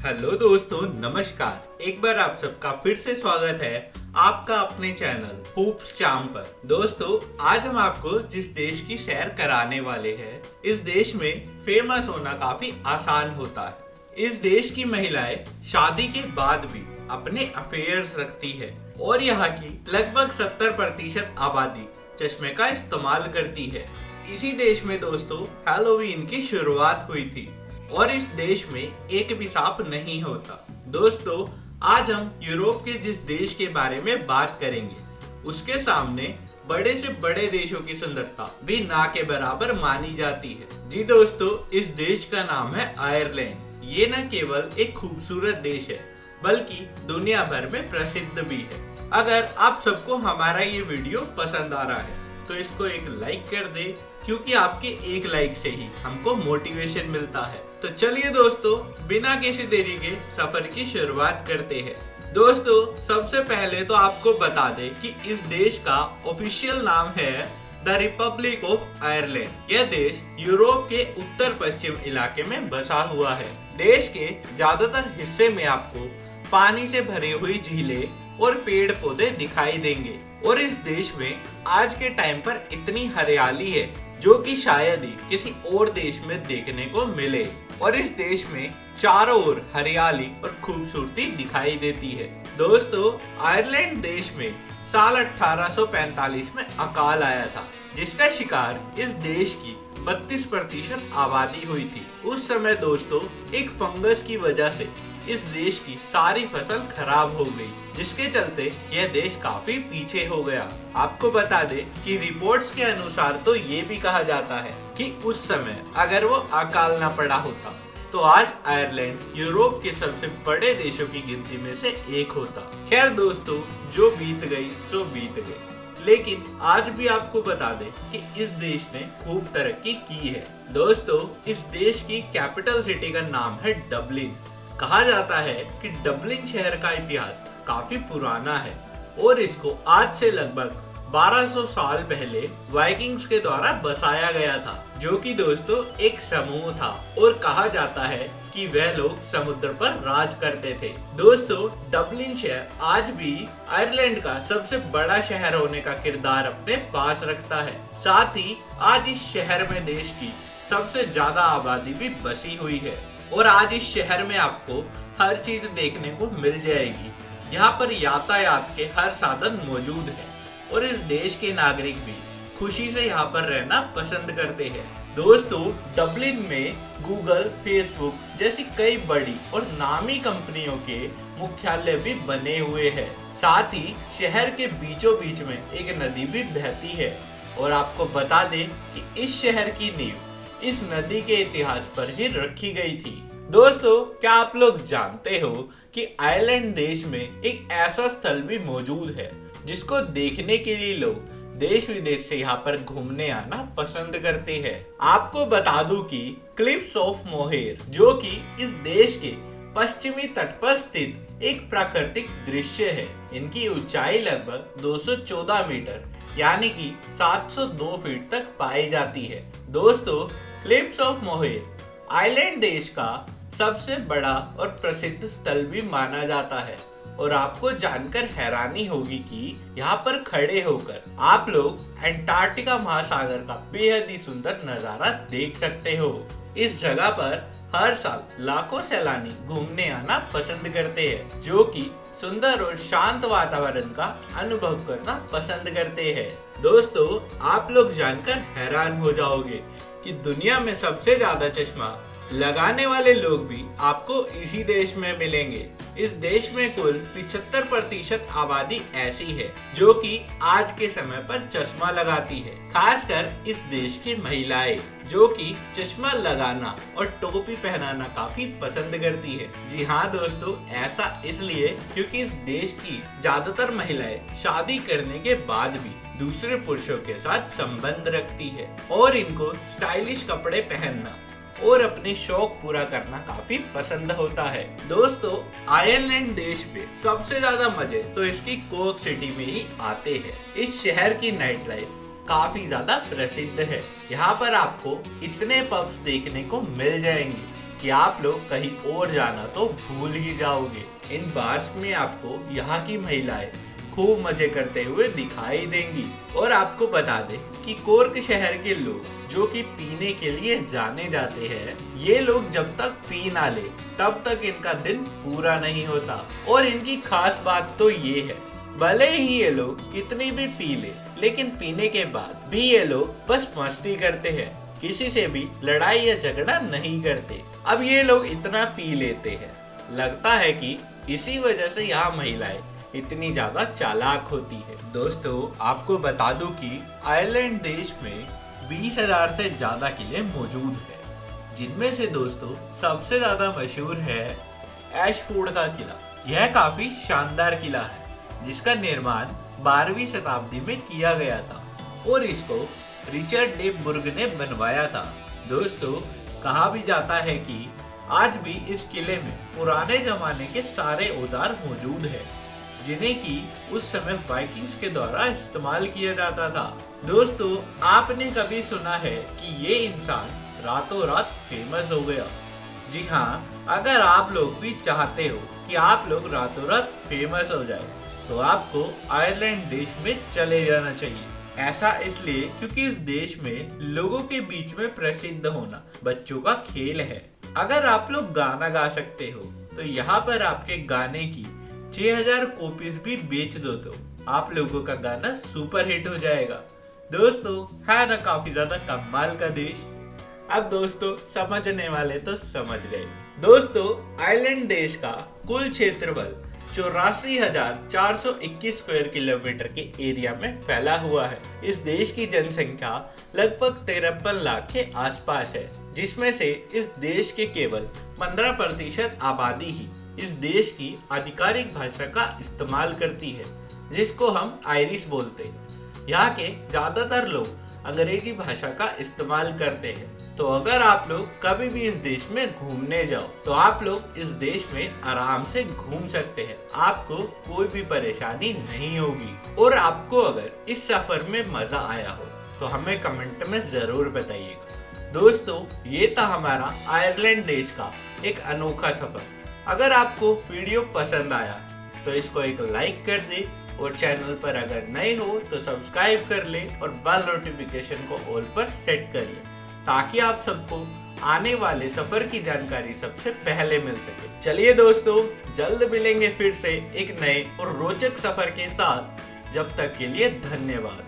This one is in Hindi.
हेलो दोस्तों, नमस्कार। एक बार आप सबका फिर से स्वागत है आपका अपने चैनल हूप्स चाम पर। दोस्तों, आज हम आपको जिस देश की सैर कराने वाले हैं, इस देश में फेमस होना काफी आसान होता है। इस देश की महिलाएं शादी के बाद भी अपने अफेयर्स रखती है और यहाँ की लगभग 70% आबादी चश्मे का इस्तेमाल करती है। इसी देश में दोस्तों हैलोवीन की शुरुआत हुई थी और इस देश में एक भी सांप नहीं होता। दोस्तों, आज हम यूरोप के जिस देश के बारे में बात करेंगे, उसके सामने बड़े से बड़े देशों की सुंदरता भी ना के बराबर मानी जाती है। जी दोस्तों, इस देश का नाम है आयरलैंड। ये न केवल एक खूबसूरत देश है, बल्कि दुनिया भर में प्रसिद्ध भी है। अगर आप सबको हमारा ये वीडियो पसंद आ रहा है तो इसको एक लाइक कर दे, क्योंकि आपके एक लाइक से ही हमको मोटिवेशन मिलता है। तो चलिए दोस्तों, बिना किसी देरी के सफर की शुरुआत करते हैं। दोस्तों, सबसे पहले तो आपको बता दें कि इस देश का ऑफिशियल नाम है द रिपब्लिक ऑफ आयरलैंड। यह देश यूरोप के उत्तर पश्चिम इलाके में बसा हुआ है। देश के ज्यादातर हिस्से में आपको पानी से भरी हुई झीलें और पेड़ पौधे दिखाई देंगे और इस देश में आज के टाइम पर इतनी हरियाली है जो कि शायद ही किसी और देश में देखने को मिले। और इस देश में चारों ओर हरियाली और खूबसूरती दिखाई देती है। दोस्तों, आयरलैंड देश में साल 1845 में अकाल आया था, जिसका शिकार इस देश की 32% आबादी हुई थी। उस समय दोस्तों एक फंगस की वजह से इस देश की सारी फसल खराब हो गई, जिसके चलते यह देश काफी पीछे हो गया। आपको बता दें कि रिपोर्ट्स के अनुसार तो ये भी कहा जाता है कि उस समय अगर वो अकाल ना पड़ा होता तो आज आयरलैंड यूरोप के सबसे बड़े देशों की गिनती में से एक होता। खैर दोस्तों, जो बीत गई सो बीत गई, लेकिन आज भी आपको बता दें कि इस देश ने खूब तरक्की की है। दोस्तों, इस देश की कैपिटल सिटी का नाम है डबलिन। कहा जाता है कि डबलिन शहर का इतिहास काफी पुराना है और इसको आज से लगभग 1200 साल पहले वाइकिंग्स के द्वारा बसाया गया था, जो कि दोस्तों एक समूह था और कहा जाता है कि वह लोग समुद्र पर राज करते थे। दोस्तों, डबलिन शहर आज भी आयरलैंड का सबसे बड़ा शहर होने का किरदार अपने पास रखता है। साथ ही आज इस शहर में देश की सबसे ज्यादा आबादी भी बसी हुई है और आज इस शहर में आपको हर चीज देखने को मिल जाएगी। यहाँ पर यातायात के हर साधन मौजूद है और इस देश के नागरिक भी खुशी से यहाँ पर रहना पसंद करते हैं। दोस्तों, डबलिन में गूगल, फेसबुक जैसी कई बड़ी और नामी कंपनियों के मुख्यालय भी बने हुए हैं। साथ ही शहर के बीचों बीच में एक नदी भी बहती है और आपको बता दें कि इस शहर की नींव इस नदी के इतिहास पर ही रखी गई थी। दोस्तों, क्या आप लोग जानते हो कि आयरलैंड देश में एक ऐसा स्थल भी मौजूद है जिसको देखने के लिए लोग देश विदेश से यहाँ पर घूमने आना पसंद करते हैं। आपको बता दूं कि क्लिफ्स ऑफ मोहेर, जो कि इस देश के पश्चिमी तट पर स्थित एक प्राकृतिक दृश्य है। इनकी ऊंचाई लगभग 214 मीटर यानी कि 702 फीट तक पाई जाती है। दोस्तों, क्लिफ्स ऑफ मोहेर आइलैंड देश का सबसे बड़ा और प्रसिद्ध स्थल भी माना जाता है और आपको जानकर हैरानी होगी कि यहाँ पर खड़े होकर आप लोग अंटार्कटिका महासागर का बेहद ही सुंदर नजारा देख सकते हो। इस जगह पर हर साल लाखों सैलानी घूमने आना पसंद करते हैं, जो कि सुंदर और शांत वातावरण का अनुभव करना पसंद करते हैं। दोस्तों, आप लोग जानकर हैरान हो जाओगे कि दुनिया में सबसे ज्यादा चश्मा लगाने वाले लोग भी आपको इसी देश में मिलेंगे। इस देश में कुल 75% आबादी ऐसी है जो कि आज के समय पर चश्मा लगाती है। खासकर इस देश की महिलाएं, जो कि चश्मा लगाना और टोपी पहनाना काफी पसंद करती है। जी हाँ दोस्तों, ऐसा इसलिए क्योंकि इस देश की ज्यादातर महिलाएं शादी करने के बाद भी दूसरे पुरुषों के साथ संबंध रखती है और इनको स्टाइलिश कपड़े पहनना और अपने शौक पूरा करना काफी पसंद होता है। दोस्तों, आयरलैंड देश में सबसे ज्यादा मजे तो इसकी कोक सिटी में ही आते हैं। इस शहर की नाइट लाइफ काफी ज्यादा प्रसिद्ध है। यहाँ पर आपको इतने पब्स देखने को मिल जाएंगे कि आप लोग कहीं और जाना तो भूल ही जाओगे। इन बार्स में आपको यहाँ की महिलाएं खूब मजे करते हुए दिखाई देंगी। और आपको बता दें कि कोर्क शहर के लोग जो कि पीने के लिए जाने जाते हैं, ये लोग जब तक पी ना ले तब तक इनका दिन पूरा नहीं होता। और इनकी खास बात तो ये है, भले ही ये लोग कितनी भी पी ले, लेकिन पीने के बाद भी ये लोग बस मस्ती करते हैं, किसी से भी लड़ाई या झगड़ा नहीं करते। अब ये लोग इतना पी लेते हैं, लगता है कि इसी वजह से यहाँ महिलाएं इतनी ज्यादा चालाक होती है। दोस्तों आपको बता दूं कि आयरलैंड देश में 20,000 से ज्यादा किले मौजूद है, जिनमें से दोस्तों सबसे ज्यादा मशहूर है एशफोर्ड का किला। यह काफी शानदार किला है, जिसका निर्माण 12वीं शताब्दी में किया गया था और इसको रिचर्ड ले बुर्ग ने बनवाया था। दोस्तों कहा भी जाता है कि आज भी इस किले में पुराने जमाने के सारे औजार मौजूद है, जिन्हें कि उस समय वाइकिंग्स के द्वारा इस्तेमाल किया जाता था। दोस्तों आपने कभी सुना है कि ये इंसान रातों रात फेमस हो गया? जी हाँ, अगर आप लोग भी चाहते हो कि आप लोग रातों रात फेमस हो जाए तो आपको आयरलैंड देश में चले जाना चाहिए। ऐसा इसलिए क्योंकि इस देश में लोगों के बीच में प्रसिद्ध होना बच्चों का खेल है। अगर आप लोग गाना गा सकते हो तो यहाँ पर आपके गाने की 6000 कॉपीज भी बेच दो तो आप लोगों का गाना सुपर हिट हो जाएगा। दोस्तों है ना काफी ज्यादा कमाल का देश। अब दोस्तों समझने वाले तो समझ गए। दोस्तों आयरलैंड देश का कुल क्षेत्रफल 84,421 स्क्वायर किलोमीटर के एरिया में फैला हुआ है। इस देश की जनसंख्या लगभग 53 लाख के आसपास है, जिसमें से इस देश के केवल 15% आबादी ही इस देश की आधिकारिक भाषा का इस्तेमाल करती है, जिसको हम आयरिश बोलते हैं। यहाँ के ज्यादातर लोग अंग्रेजी भाषा का इस्तेमाल करते हैं। तो अगर आप लोग कभी भी इस देश में घूमने जाओ तो आप लोग इस देश में आराम से घूम सकते हैं, आपको कोई भी परेशानी नहीं होगी। और आपको अगर इस सफर में मजा आया हो तो हमें कमेंट में जरूर बताइएगा। दोस्तों ये था हमारा आयरलैंड देश का एक अनोखा सफर। अगर आपको वीडियो पसंद आया तो इसको एक लाइक कर दे और चैनल पर अगर नए हो तो सब्सक्राइब कर ले और बेल नोटिफिकेशन को ऑल पर सेट कर ले, ताकि आप सबको आने वाले सफर की जानकारी सबसे पहले मिल सके। चलिए दोस्तों जल्द मिलेंगे फिर से एक नए और रोचक सफर के साथ। जब तक के लिए धन्यवाद।